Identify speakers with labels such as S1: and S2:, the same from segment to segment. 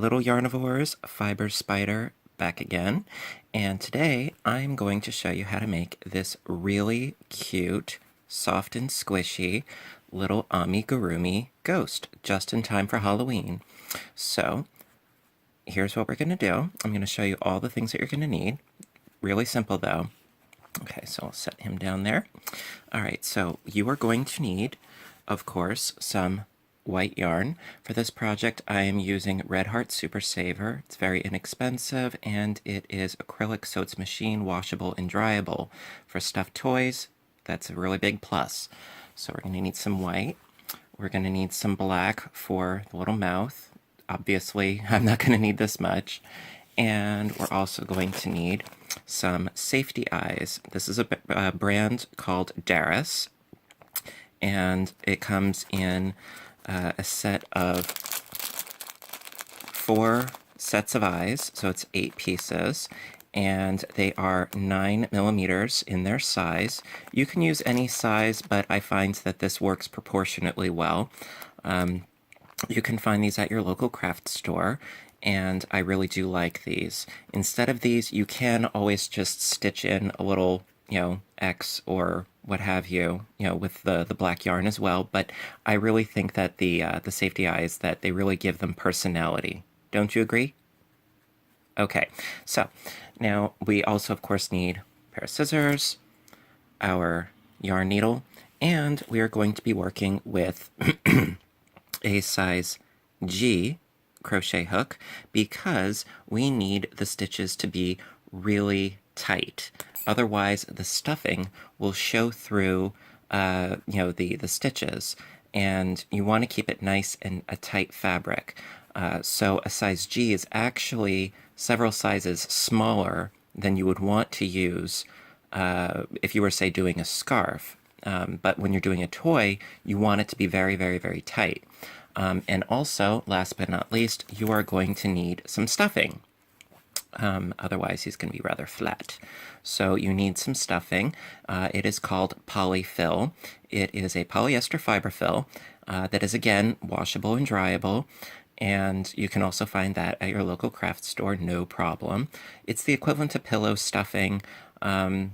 S1: little yarnivores, Fiber Spider back again, and today I'm going to show you how to make this really cute, soft and squishy little amigurumi ghost just in time for Halloween. So here's what we're going to do. I'm going to show you all the things that you're going to need. Really simple though. Okay, so I'll set him down there. All right, so you are going to need, of course, some white yarn. For this project, I am using Red Heart Super Saver. It's very inexpensive, and it is acrylic, so it's machine washable and dryable. For stuffed toys, that's a really big plus. So we're going to need some white. We're going to need some black for the little mouth. Obviously, I'm not going to need this much. And we're also going to need some safety eyes. This is a brand called Darius, and it comes in a set of 4 sets of eyes, so it's 8 pieces, and they are 9 millimeters in their size. You can use any size, but I find that this works proportionately well. You can find these at your local craft store, and I really do like these. Instead of these, you can always just stitch in a little, X or what have you, with the black yarn as well, but I really think that the safety eyes, that they really give them personality. Don't you agree? Okay, so now we also, of course, need a pair of scissors, our yarn needle, and we are going to be working with a size G crochet hook because we need the stitches to be really tight. Otherwise, the stuffing will show through, the stitches, and you want to keep it nice and a tight fabric. So a size G is actually several sizes smaller than you would want to use if you were, say, doing a scarf. But when you're doing a toy, you want it to be very, very, very tight. And also, last but not least, you are going to need some stuffing. Otherwise, he's going to be rather flat. So you need some stuffing. It is called polyfill. It is a polyester fiber fill that is, again, washable and dryable. And you can also find that at your local craft store, no problem. It's the equivalent to pillow stuffing, and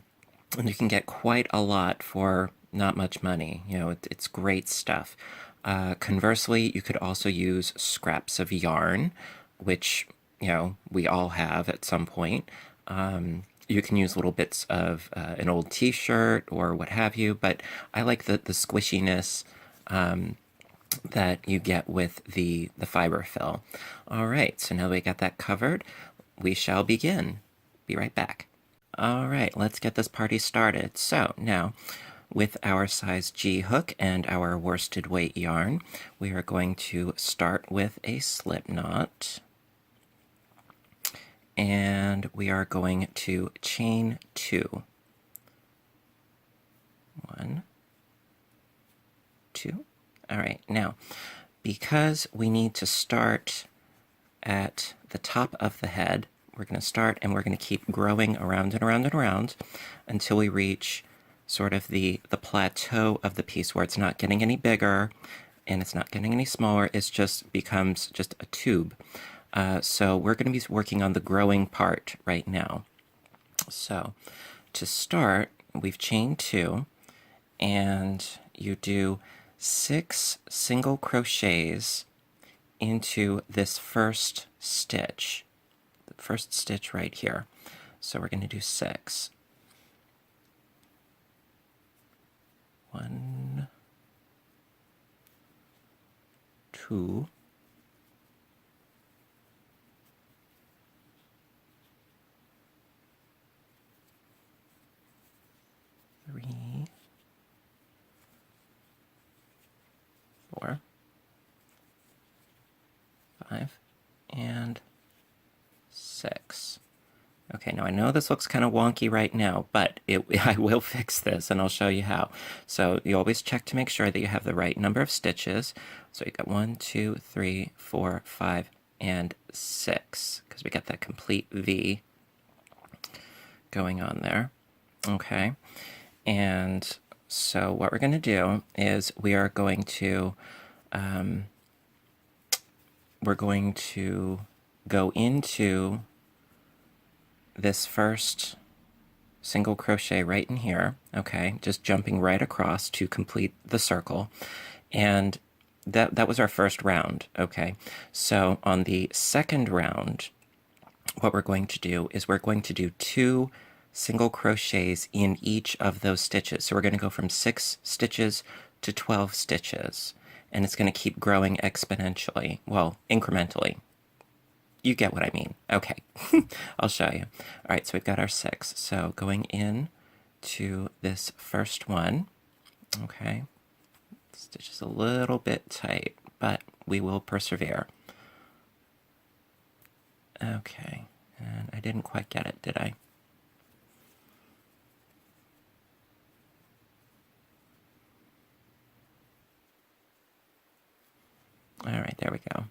S1: you can get quite a lot for not much money. It's great stuff. Conversely, you could also use scraps of yarn, which, we all have at some point. You can use little bits of an old t-shirt or what have you, but I like the squishiness that you get with the fiber fill. All right, so now that we got that covered, we shall begin. Be right back. All right, let's get this party started. So now, with our size G hook and our worsted weight yarn, we are going to start with a slip knot. And we are going to chain 2. 1, 2. All right, now, because we need to start at the top of the head, we're going to start and we're going to keep growing around and around and around until we reach sort of the plateau of the piece where it's not getting any bigger and it's not getting any smaller. It just becomes just a tube. So we're going to be working on the growing part right now. So to start, we've chained 2, and you do 6 single crochets into this first stitch, the first stitch right here. So we're going to do 6. 1, 2, 3, 4, 5, and 6. Okay, now I know this looks kind of wonky right now, but I will fix this, and I'll show you how. So you always check to make sure that you have the right number of stitches. So you got 1, 2, 3, 4, 5, and 6, because we got that complete V going on there. Okay, and so what we're going to do is we are going to go into this first single crochet right in here, okay, just jumping right across to complete the circle. And that was our first round, okay? So on the second round, what we're going to do is we're going to do 2 single crochets in each of those stitches. So we're going to go from 6 stitches to 12 stitches, and it's going to keep growing exponentially, well, incrementally. You get what I mean. Okay, I'll show you. All right, so we've got our 6. So going in to this first one, okay, stitch is a little bit tight, but we will persevere. Okay, and I didn't quite get it, did I? All right, there we go.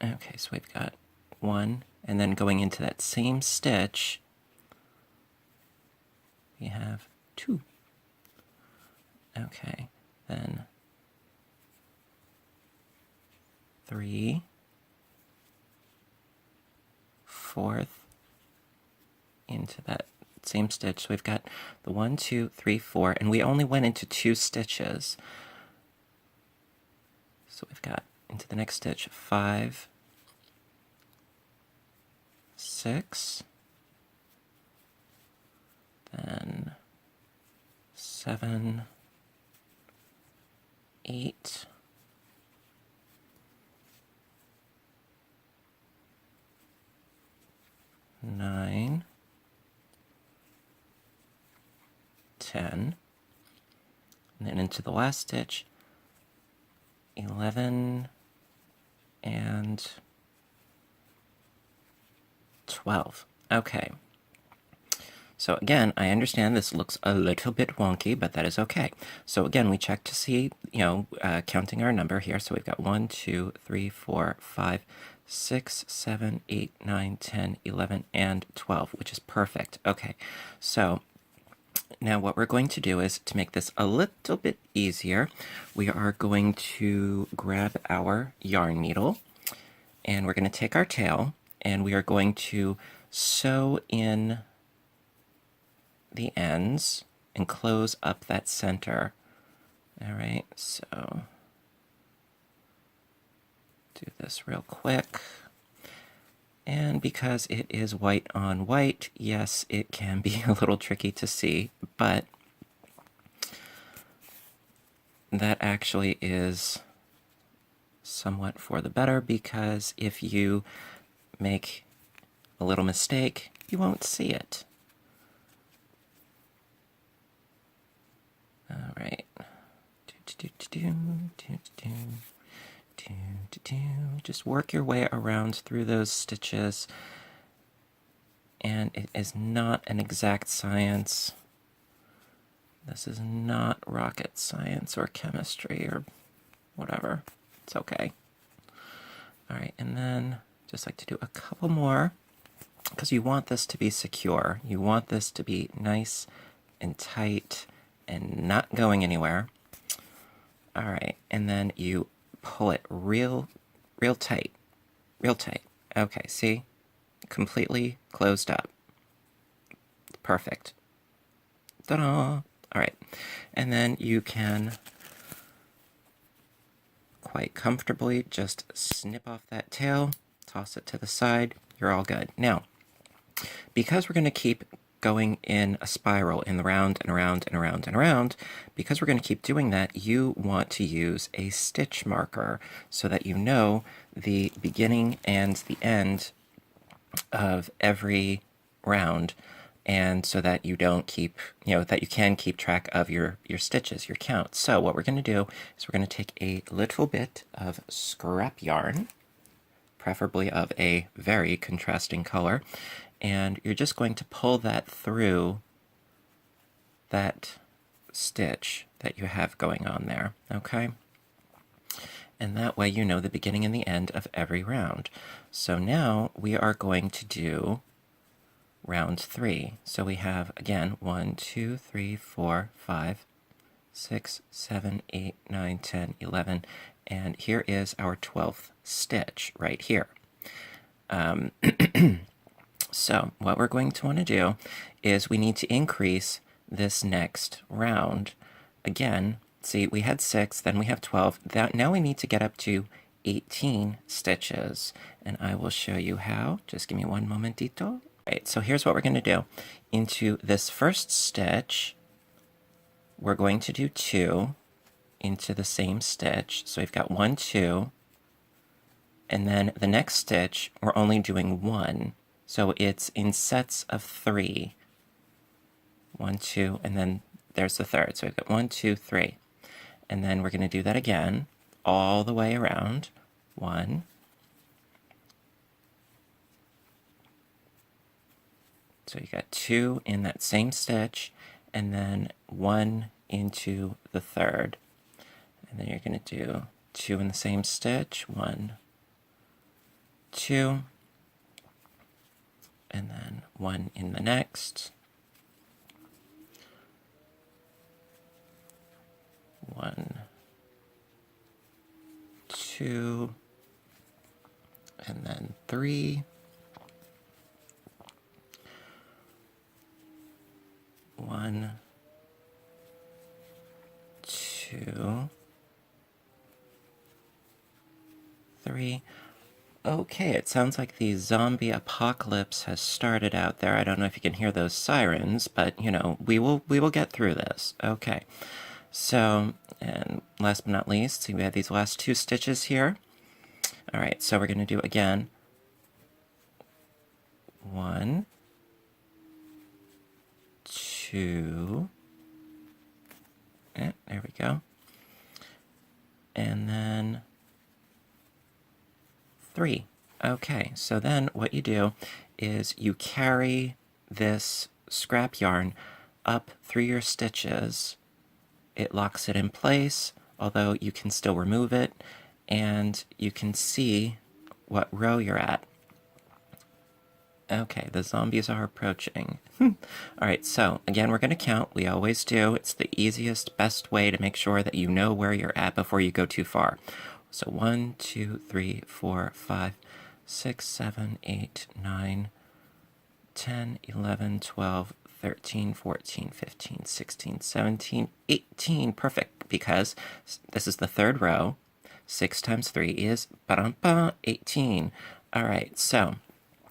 S1: Okay, so we've got 1, and then going into that same stitch, we have 2. Okay, then 3, 4th, into that same stitch. So we've got the 1, 2, 3, 4, and we only went into 2 stitches. So we've got into the next stitch 5, 6, then 7, 8, 9, 10, and then into the last stitch 11 and 12. Okay. So again, I understand this looks a little bit wonky, but that is okay. So again, we check to see, counting our number here. So we've got 1, 2, 3, 4, 5, 6, 7, 8, 9, 10, 11, and 12, which is perfect. Okay, so now what we're going to do is, to make this a little bit easier, we are going to grab our yarn needle, and we're going to take our tail, and we are going to sew in the ends and close up that center. All right, so do this real quick. And because it is white on white, yes, it can be a little tricky to see, but that actually is somewhat for the better, because if you make a little mistake, you won't see it. All right. Just work your way around through those stitches, and it is not an exact science. This is not rocket science or chemistry or whatever. It's okay. All right, and then just like to do a couple more, because you want this to be secure. You want this to be nice and tight and not going anywhere. All right, and then you pull it real tight, real tight. Okay, see? Completely closed up. Perfect. Ta-da! All right, and then you can quite comfortably just snip off that tail, toss it to the side, you're all good. Now, because we're going to keep going in a spiral in the round and around and around and around, because we're going to keep doing that, you want to use a stitch marker so that you know the beginning and the end of every round, and so that you don't keep, that you can keep track of your stitches, your count. So what we're going to do is we're going to take a little bit of scrap yarn, preferably of a very contrasting color, and you're just going to pull that through that stitch that you have going on there, okay? And that way you know the beginning and the end of every round. So now we are going to do round 3. So we have, again, 1, 2, 3, 4, 5, 6, 7, 8, 9, 10, 11, And here is our 12th stitch right here. So what we're going to want to do is we need to increase this next round. Again, see, we had 6, then we have 12. Now we need to get up to 18 stitches, and I will show you how. Just give me one momentito. Right, so here's what we're going to do. Into this first stitch, we're going to do 2 into the same stitch. So we've got 1, 2, and then the next stitch, we're only doing 1. So it's in sets of 3. 1, 2, and then there's the third. So we've got 1, 2, 3. And then we're going to do that again all the way around. 1, so you got 2 in that same stitch, and then 1 into the third. And then you're going to do 2 in the same stitch, 1, 2, and then 1 in the next, 1, 2, and then 3, 1, 2, 3. Okay, it sounds like the zombie apocalypse has started out there. I don't know if you can hear those sirens, but you know, we will get through this. Okay. So, and last but not least, see we have these last 2 stitches here. All right, so we're going to do again 1, 2, there we go, and then 3. Okay, so then what you do is you carry this scrap yarn up through your stitches. It locks it in place, although you can still remove it, and you can see what row you're at. Okay, the zombies are approaching. All right, so again, we're going to count. We always do. It's the easiest, best way to make sure that you know where you're at before you go too far. So 1, 2, 3, 4, 5, 6, 7, 8, 9, 10, 11, 12, 13, 14, 15, 16, 17, 18. Perfect, because this is the third row. 6 times 3 is 18. All right, so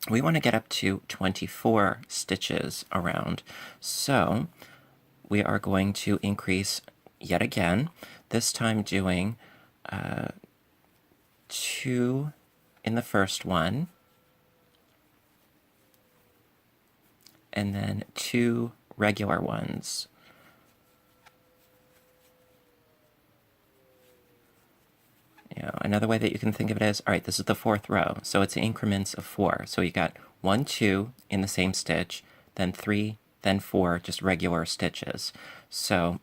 S1: we want to get up to 24 stitches around. So we are going to increase yet again, this time doing 2 in the first one, and then 2 regular ones. You know, another way that you can think of it is, all right, this is the 4th row, so it's increments of 4. So you got 1, 2 in the same stitch, then 3, then 4, just regular stitches. So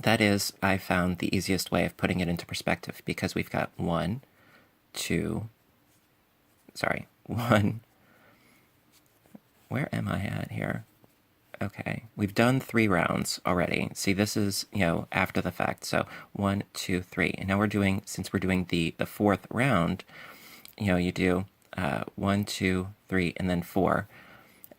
S1: that is, I found, the easiest way of putting it into perspective, because we've got 1, 2, sorry, 1, where am I at here? Okay, we've done 3 rounds already. See, this is, you know, after the fact. So 1, 2, 3. And now we're doing, since we're doing the 4th round, you know, you do 1, 2, 3, and then 4.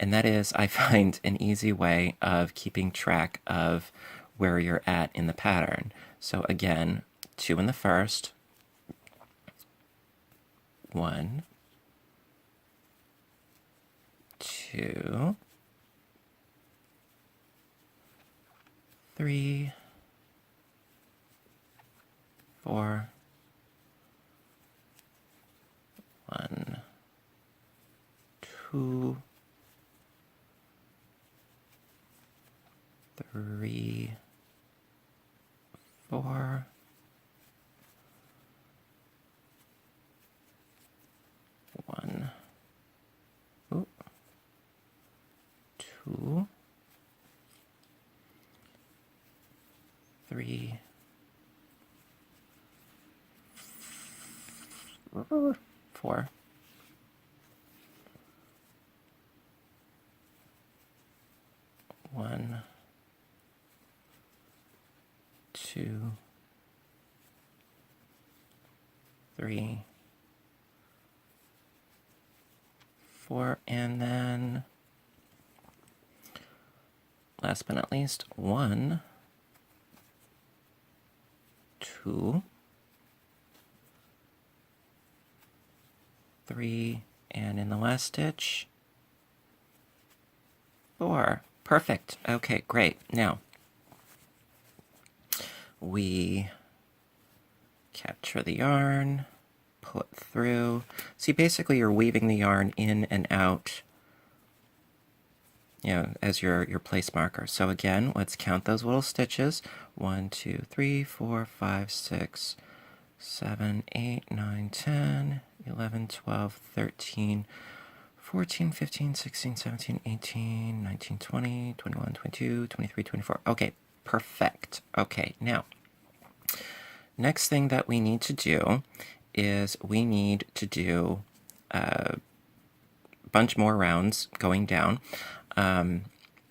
S1: And that is, I find, an easy way of keeping track of where you're at in the pattern. So again, 2 in the first, 1, 2, 3, 4, 1, 2, 3, 4, 1, 2, 3, 4, 1, 2, 3, 4, and then last but not least, 1, 2, 3, and in the last stitch, 4. Perfect. Okay, great. Now, we capture the yarn, pull it through. See, basically you're weaving the yarn in and out, as your place marker. So again, let's count those little stitches. 1, 2, 3, 4, 5, 6, 7, 8, 9, 10, 11, 12, 13, 14, 15, 16, 17, 18, 19, 20, 21, 22, 23, 24. Okay, perfect. Okay, now, next thing that we need to do is we need to do a bunch more rounds going down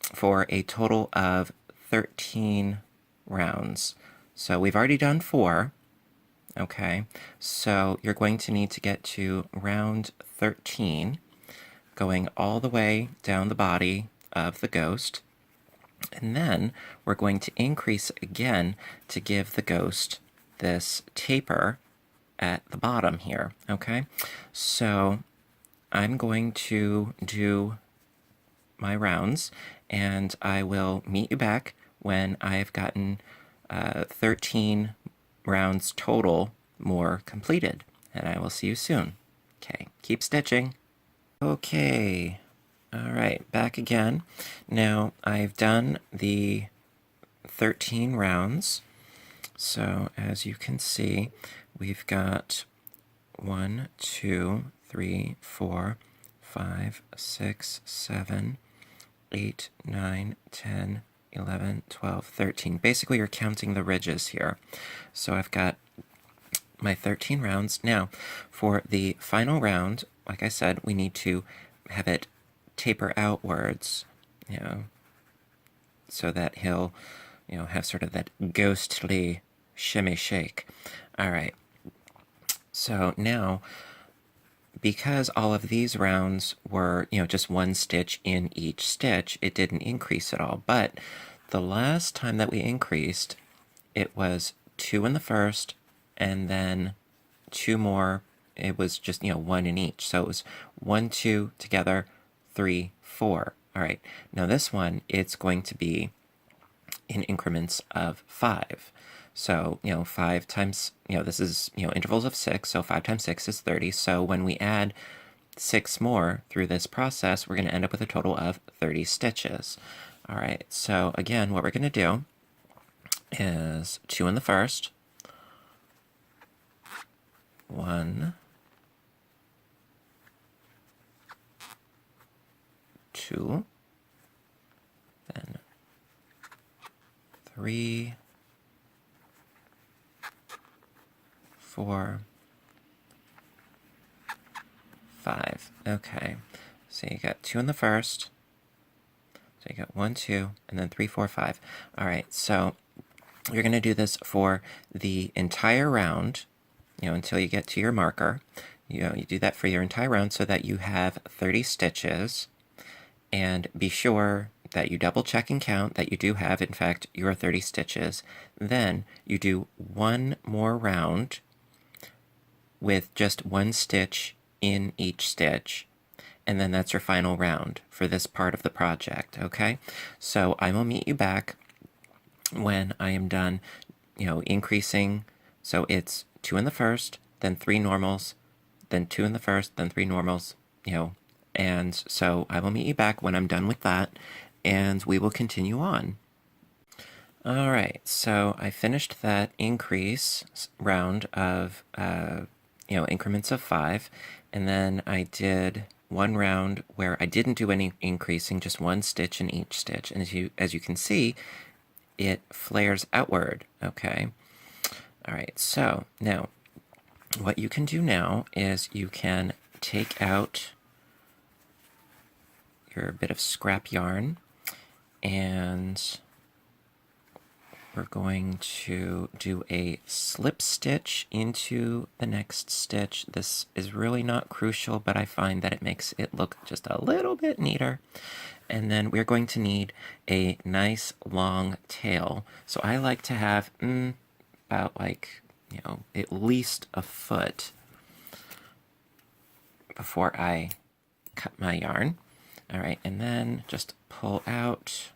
S1: for a total of 13 rounds. So we've already done 4. Okay, so you're going to need to get to round 13, going all the way down the body of the ghost. And then we're going to increase again to give the ghost this taper at the bottom here. Okay, so I'm going to do my rounds, and I will meet you back when I've gotten 13 rounds total more completed, and I will see you soon. Okay, keep stitching. Okay, all right, back again. Now I've done the 13 rounds, so as you can see, we've got 1, 2, 3, 4, 5, 6, 7, 8, 9, 10, 11, 12, 13. Basically, you're counting the ridges here. So I've got my 13 rounds. Now, for the final round, like I said, we need to have it taper outwards, so that he'll, have sort of that ghostly shimmy shake. All right. So now, because all of these rounds were, just 1 stitch in each stitch, it didn't increase at all. But the last time that we increased, it was 2 in the first, and then 2 more. It was just, 1 in each. So it was 1, 2 together, 3, 4. All right. Now this one, it's going to be in increments of 5. So, 5 times, this is, intervals of 6, so 5 times 6 is 30. So when we add 6 more through this process, we're going to end up with a total of 30 stitches. All right, so again, what we're going to do is 2 in the first, 1, 2, then 3, 4, 5. Okay, so you got 2 in the first, so you got 1, 2, and then 3, 4, 5. All right, so you're going to do this for the entire round, until you get to your marker. You do that for your entire round so that you have 30 stitches, and be sure that you double check and count that you do have, in fact, your 30 stitches. Then you do 1 more round with just 1 stitch in each stitch, and then that's your final round for this part of the project, okay? So I will meet you back when I am done, increasing. So it's 2 in the first, then 3 normals, then 2 in the first, then 3 normals, and so I will meet you back when I'm done with that, and we will continue on. All right, so I finished that increase round of, increments of 5, and then I did 1 round where I didn't do any increasing, just 1 stitch in each stitch, and as you can see, it flares outward, okay? All right, so now what you can do now is you can take out your bit of scrap yarn and we're going to do a slip stitch into the next stitch. This is really not crucial, but I find that it makes it look just a little bit neater. And then we're going to need a nice long tail. So I like to have about like, at least a foot before I cut my yarn. All right, and then just pull out.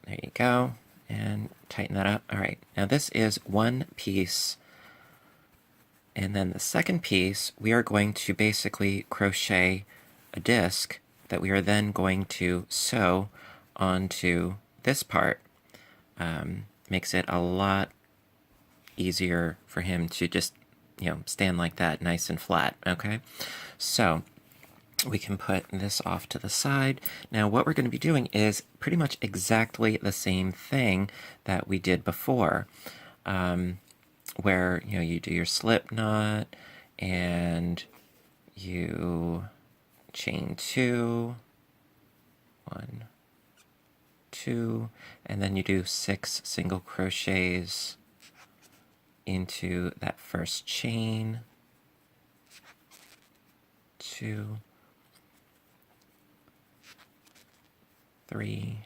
S1: There you go, and tighten that up. All right, now this is one piece, and then the second piece, we are going to basically crochet a disc that we are then going to sew onto this part. Makes it a lot easier for him to just, stand like that, nice and flat, okay? So we can put this off to the side. Now what we're going to be doing is pretty much exactly the same thing that we did before, where you do your slip knot and you chain 2, 1, 2, and then you do 6 single crochets into that first chain, 2, 3,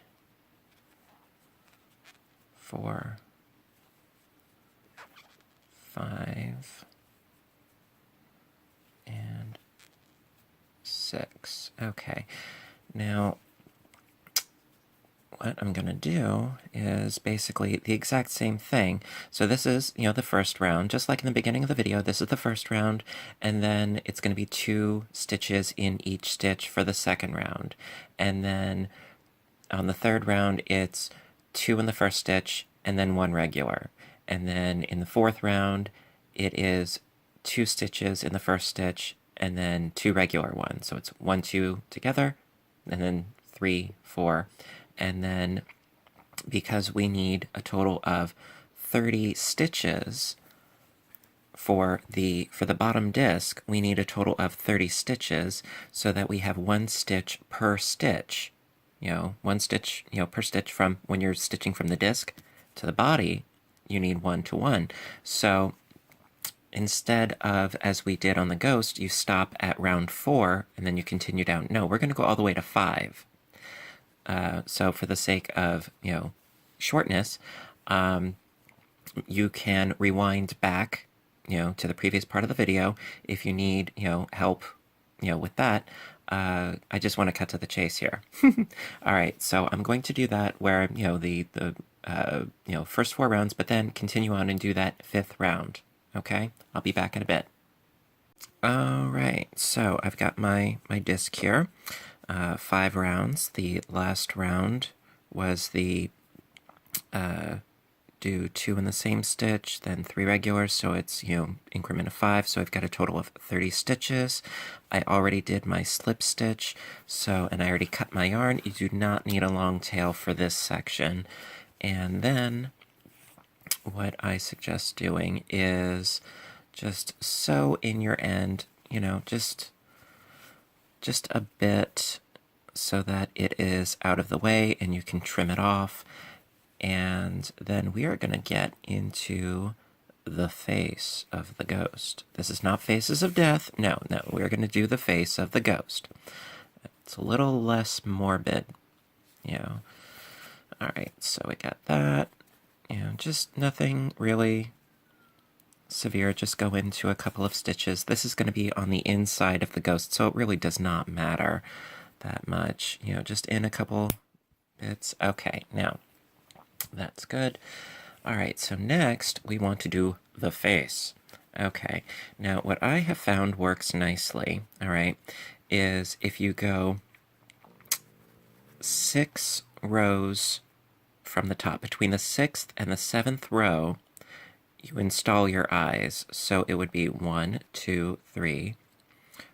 S1: 4, 5, and 6. Okay, now what I'm going to do is basically the exact same thing. So this is, the first round. Just like in the beginning of the video, this is the first round, and then it's going to be 2 stitches in each stitch for the second round. And then on the third round, it's 2 in the first stitch, and then 1 regular. And then in the fourth round, it is 2 stitches in the first stitch, and then 2 regular ones. So it's 1, 2 together, and then 3, 4. And then because we need a total of 30 stitches for the bottom disc, we need a total of 30 stitches so that we have 1 stitch per stitch. 1 stitch, per stitch from when you're stitching from the disc to the body, you need 1 to 1. So instead of, as we did on the ghost, you stop at round 4 and then you continue down. No, we're going to go all the way to 5. So for the sake of, shortness, you can rewind back, to the previous part of the video if you need, help, with that. I just want to cut to the chase here. All right, so I'm going to do that where, the first 4 rounds, but then continue on and do that 5th round. Okay, I'll be back in a bit. All right, so I've got my disc here. 5 rounds. The last round was the do 2 in the same stitch, then 3 regulars, so it's, increment of 5, so I've got a total of 30 stitches. I already did my slip stitch, and I already cut my yarn. You do not need a long tail for this section. And then what I suggest doing is just sew in your end, just a bit so that it is out of the way and you can trim it off. And then we are going to get into the face of the ghost. This is not Faces of Death. No, we're going to do the face of the ghost. It's a little less morbid, All right, so we got that. Just nothing really severe. Just go into a couple of stitches. This is going to be on the inside of the ghost, so it really does not matter that much. Just in a couple bits. Okay, now that's good. All right, so next we want to do the face. Okay, now what I have found works nicely, all right, is if you go 6 rows from the top, between the 6th and the 7th row, you install your eyes. So it would be 1, 2, 3,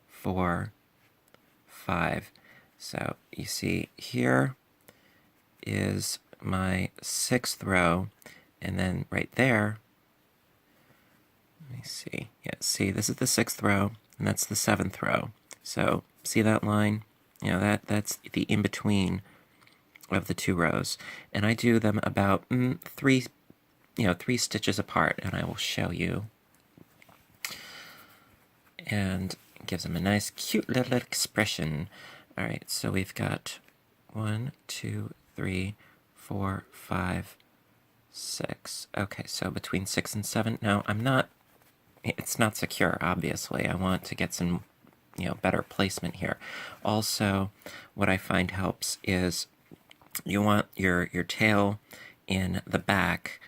S1: 4, 5. So you see here is my 6th row, and then right there, let me see. Yeah, see, this is the 6th row, and that's the 7th row. So see that line? That's the in-between of the 2 rows. And I do them about 3 stitches apart, and I will show you. And it gives them a nice, cute little expression. All right, so we've got 1, 2, 3, 4, 5, 6. Okay, so between 6 and 7. Now, it's not secure, obviously. I want to get some, better placement here. Also, what I find helps is you want your tail in the back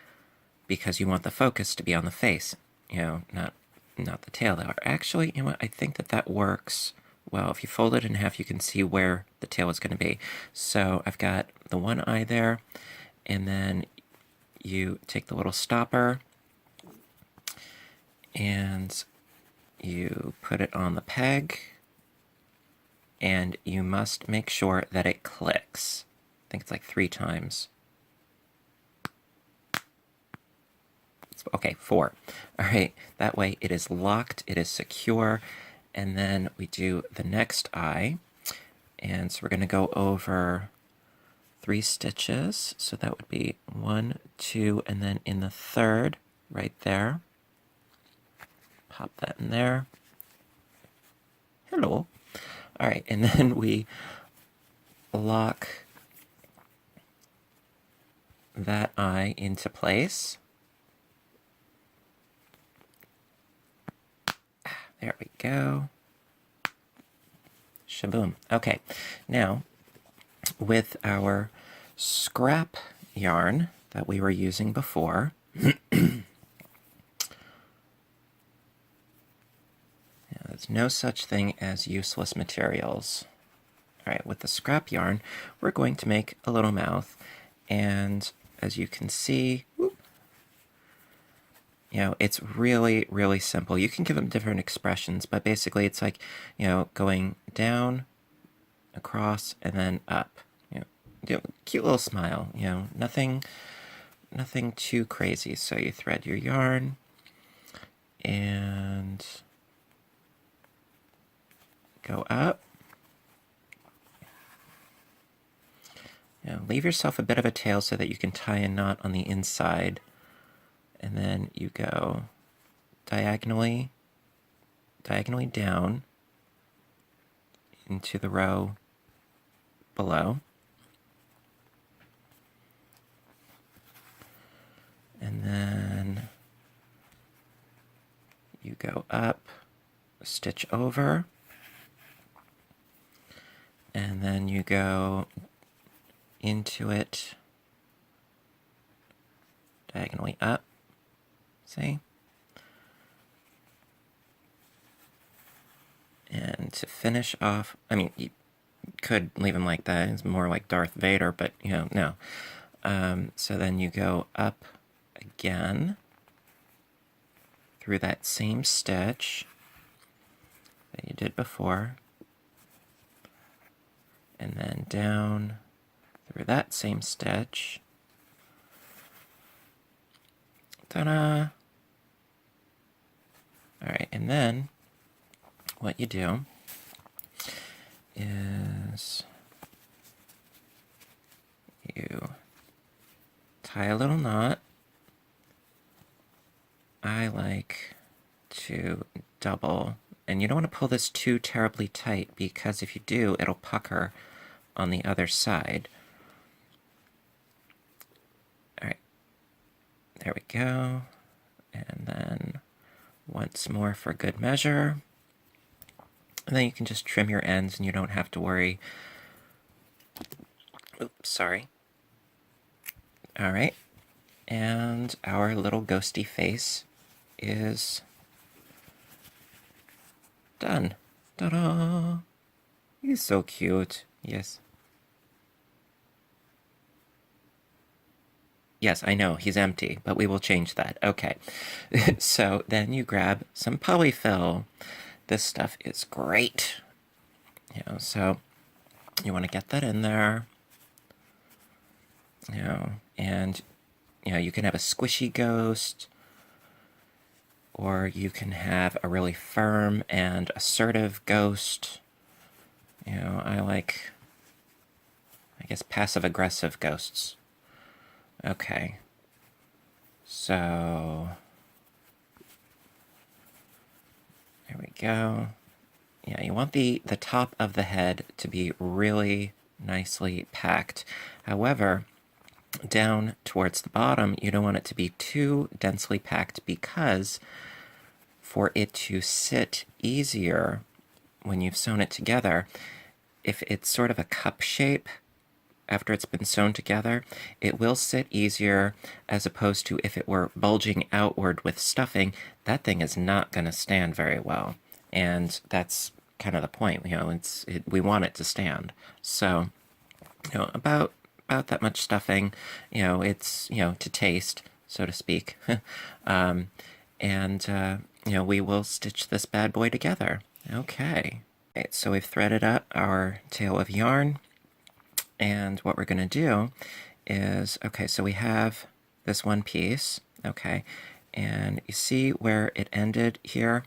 S1: because you want the focus to be on the face, not the tail there. Actually, I think that works well. If you fold it in half, you can see where the tail is going to be. So I've got the one eye there, and then you take the little stopper and you put it on the peg, and you must make sure that it clicks. I think it's like 3 times. Okay, 4. All right, that way it is locked, it is secure, and then we do the next eye, and so we're going to go over 3 stitches, so that would be 1, 2, and then in the third, right there, pop that in there. Hello. All right, and then we lock that eye into place. There we go. Shaboom. Okay, now with our scrap yarn that we were using before, there's no such thing as useless materials. All right, with the scrap yarn, we're going to make a little mouth, and as you can see, it's really, really simple. You can give them different expressions, but basically it's like, going down, across, and then up. Cute little smile, nothing too crazy. So you thread your yarn, and go up. Leave yourself a bit of a tail so that you can tie a knot on the inside. And then you go diagonally down into the row below. And then you go up, stitch over, and then you go into it diagonally up. See? And to finish off, you could leave him like that. It's more like Darth Vader, but, no. So then you go up again through that same stitch that you did before, and then down through that same stitch. Ta-da! All right, and then what you do is you tie a little knot. I like to double, and you don't want to pull this too terribly tight, because if you do, it'll pucker on the other side. All right, there we go, and then once more for good measure. And then you can just trim your ends and you don't have to worry. Oops, sorry. All right. And our little ghosty face is done. Ta-da! He's so cute. Yes. Yes, I know, he's empty, but we will change that. Okay. So then you grab some polyfill. This stuff is great. So you want to get that in there. And you can have a squishy ghost, or you can have a really firm and assertive ghost. I like I guess, passive-aggressive ghosts. Okay. So, there we go. Yeah, you want the top of the head to be really nicely packed. However, down towards the bottom, you don't want it to be too densely packed, because for it to sit easier when you've sewn it together, if it's sort of a cup shape after it's been sewn together, it will sit easier, as opposed to if it were bulging outward with stuffing. That thing is not going to stand very well, and that's kind of the point. We want it to stand. So, about that much stuffing. It's to taste, so to speak. And we will stitch this bad boy together. Okay. So we've threaded up our tail of yarn, and what we're going to do is, so we have this one piece, and you see where it ended here?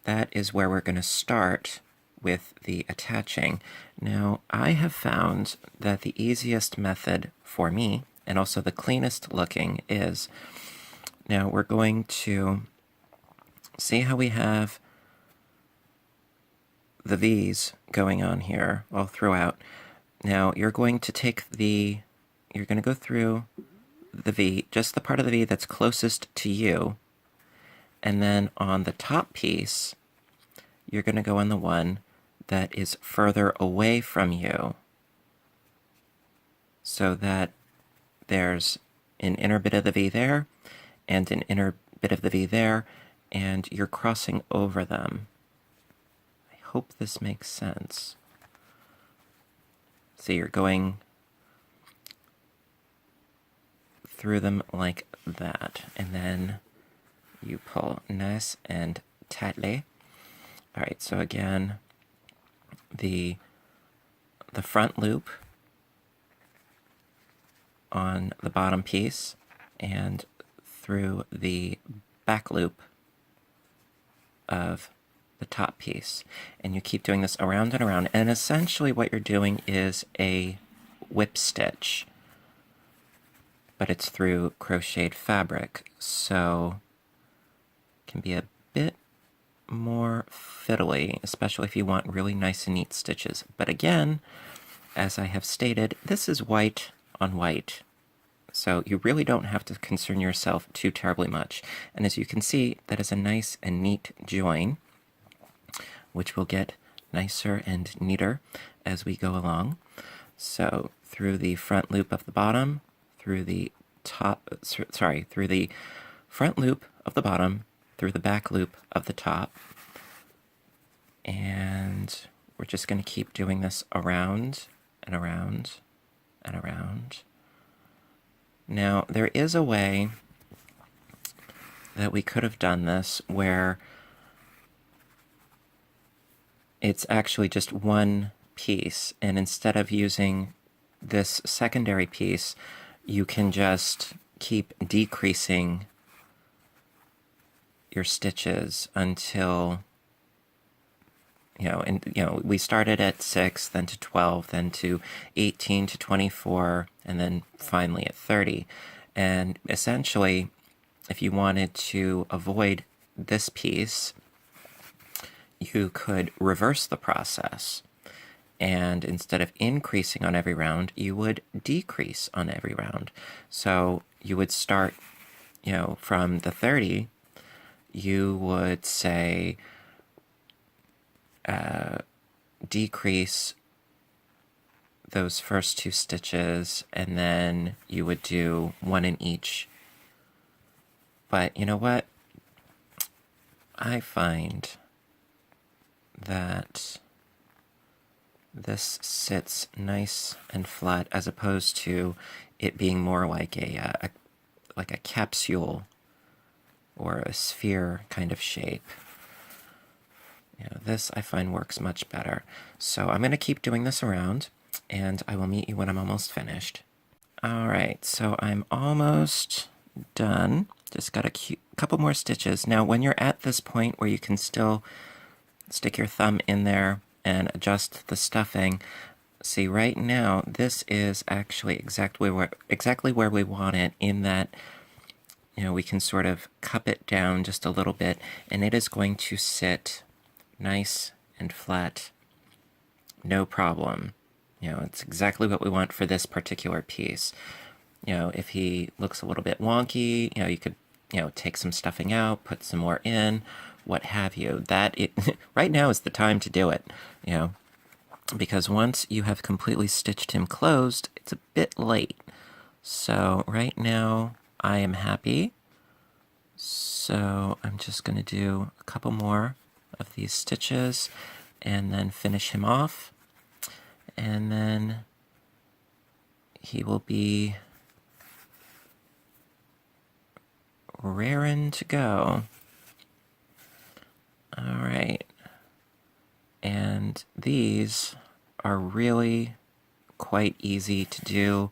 S1: That is where we're going to start with the attaching. Now, I have found that the easiest method for me, and also the cleanest looking, is, now we're going to see how we have the V's going on here all throughout. Now, you're going to go through the V, just the part of the V that's closest to you, and then on the top piece, you're going to go on the one that is further away from you, so that there's an inner bit of the V there, and an inner bit of the V there, and you're crossing over them. I hope this makes sense. So you're going through them like that, and then you pull nice and tightly. All right, so again, the front loop on the bottom piece, and through the back loop of the top piece, and you keep doing this around and around, and essentially what you're doing is a whip stitch, but it's through crocheted fabric, so it can be a bit more fiddly, especially if you want really nice and neat stitches. But again, as I have stated, this is white on white, so you really don't have to concern yourself too terribly much. And as you can see, that is a nice and neat join, which will get nicer and neater as we go along. So through the front loop of the bottom, through the front loop of the bottom, through the back loop of the top, and we're just going to keep doing this around and around and around. Now, there is a way that we could have done this where it's actually just one piece, and instead of using this secondary piece, you can just keep decreasing your stitches until, we started at 6, then to 12, then to 18 to 24, and then finally at 30. And essentially, if you wanted to avoid this piece, you could reverse the process. And instead of increasing on every round, you would decrease on every round. So you would start, from the 30, you would say, decrease those first 2 stitches, and then you would do 1 in each. But you know what? I find that this sits nice and flat, as opposed to it being more like a capsule or a sphere kind of shape. This I find works much better. So I'm going to keep doing this around, and I will meet you when I'm almost finished. Alright, so I'm almost done. Just got a couple more stitches. Now, when you're at this point where you can still stick your thumb in there and adjust the stuffing, See, right now, this is actually exactly where we want it, in that, we can sort of cup it down just a little bit, and it is going to sit nice and flat, no problem. It's exactly what we want for this particular piece. If he looks a little bit wonky, you could, take some stuffing out, put some more in, what have you. Right now is the time to do it, because once you have completely stitched him closed, it's a bit late. So right now I am happy. So I'm just going to do a couple more of these stitches and then finish him off. And then he will be raring to go. All right. And these are really quite easy to do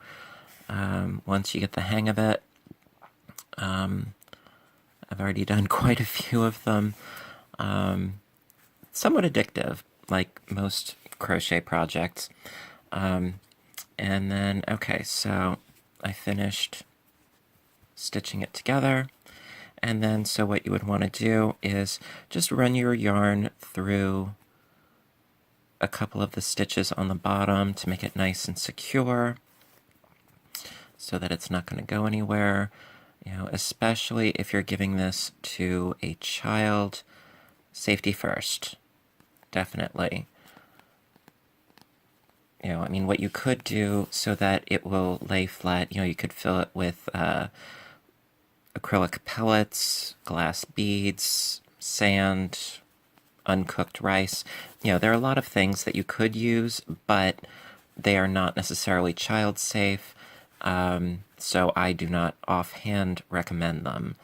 S1: once you get the hang of it. I've already done quite a few of them. Somewhat addictive, like most crochet projects. And then, okay, so I finished stitching it together. And then, so what you would want to do is just run your yarn through a couple of the stitches on the bottom to make it nice and secure so that it's not going to go anywhere. Especially if you're giving this to a child, safety first, definitely. What you could do so that it will lay flat, you could fill it with acrylic pellets, glass beads, sand, uncooked rice. There are a lot of things that you could use, but they are not necessarily child safe. So I do not offhand recommend them.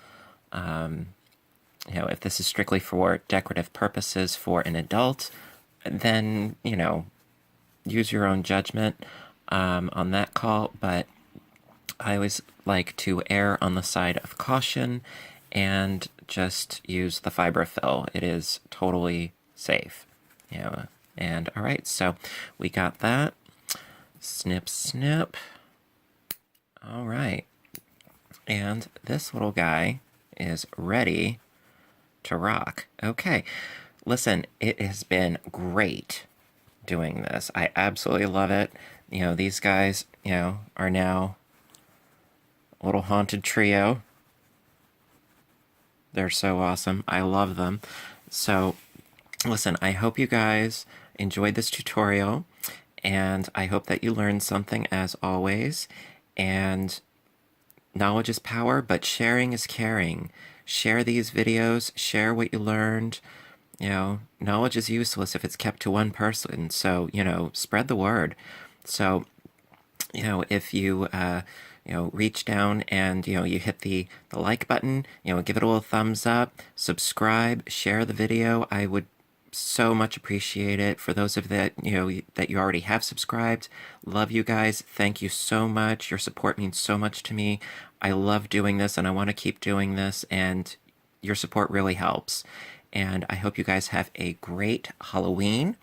S1: If this is strictly for decorative purposes for an adult, then, use your own judgment on that call. But I always like to err on the side of caution and just use the fiberfill. It is totally safe. And all right, so we got that. Snip, snip. All right. And this little guy is ready to rock. Okay. Listen, it has been great doing this. I absolutely love it. These guys, are now a little haunted trio. They're so awesome. I love them. So, listen, I hope you guys enjoyed this tutorial, and I hope that you learned something as always. And knowledge is power, but sharing is caring. Share these videos, share what you learned. Knowledge is useless if it's kept to one person. So, spread the word. So, if you, reach down and, you hit the like button, give it a little thumbs up, subscribe, share the video. I would so much appreciate it. For those of that, that you already have subscribed, love you guys. Thank you so much. Your support means so much to me. I love doing this and I want to keep doing this, and your support really helps. And I hope you guys have a great Halloween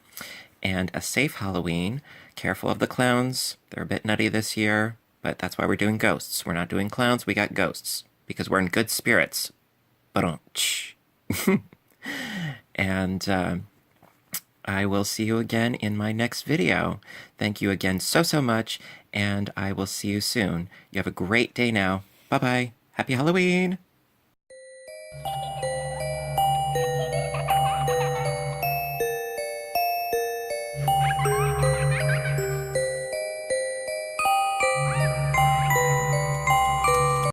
S1: and a safe Halloween. Careful of the clowns. They're a bit nutty this year, but that's why we're doing ghosts. We're not doing clowns, we got ghosts, because we're in good spirits. Ba-dum-tsh. And I will see you again in my next video. Thank you again so much, and I will see you soon. You have a great day now. Bye-bye. Happy Halloween!